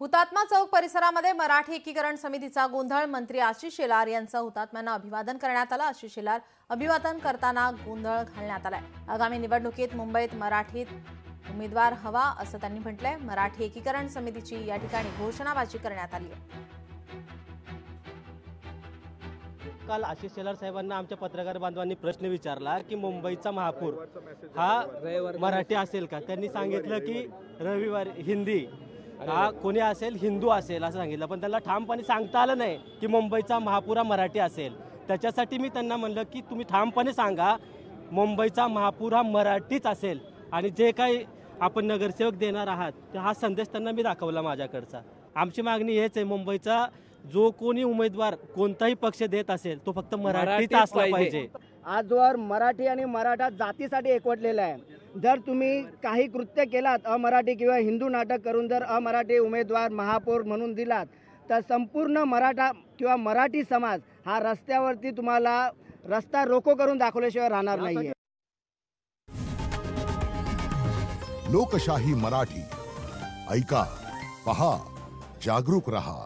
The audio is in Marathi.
हुतात्मा चौक परिसरामध्ये मराठी एकीकरण समितीचा गोंधळ। मंत्री आशिष शेलार यांचं हुतात्म्यांना अभिवादन करण्यात आलं। आशिष शेलार अभिवादन करताना गोंधळ घालण्यात आलाय। आगामी निवडणुकीत मुंबईत मराठीत उमेदवार हवा असं त्यांनी म्हटलंय। मराठी एकीकरण समितीची या ठिकाणी घोषणाबाजी करण्यात आली आहे। काल आशिष शेलार साहेबांना आमच्या पत्रकार बांधवांनी प्रश्न विचारला की मुंबईचा महापौर हा मराठी असेल का। त्यांनी सांगितलं की रविवारी हिंदी हा कोणी असेल, हिंदू असेल असं सांगितलं, पण त्याला ठामपणे सांगता आलं नाही की मुंबईचा महापौर हा मराठी असेल। त्याच्यासाठी मी त्यांना म्हणलं की तुम्ही ठामपणे सांगा मुंबईचा महापौर हा मराठीच असेल, आणि जे काही आपण नगरसेवक देणार आहात हा संदेश त्यांना मी दाखवला माझ्याकडचा। आमची मागणी हेच आहे, मुंबईचा जो कोणी उमेदवार कोणताही पक्ष देत असेल तो फक्त मराठीच असला पाहिजे। आजवर मराठी आणि मराठा जातीसाठी एकवटलेला आहे। जर तुम्ही काही कृत्य केलात अमराठी किंवा हिंदू नाटक करून जर अमराठी उमेदवार महापौर म्हणून दिलात तर संपूर्ण मराठा किंवा मराठी समाज हा रस्त्यावरती तुम्हाला रस्ता रोको करून दाखवल्याशिवाय राहणार नाहीये। लोकशाही मराठी ऐका, पहा, जागरूक रहा।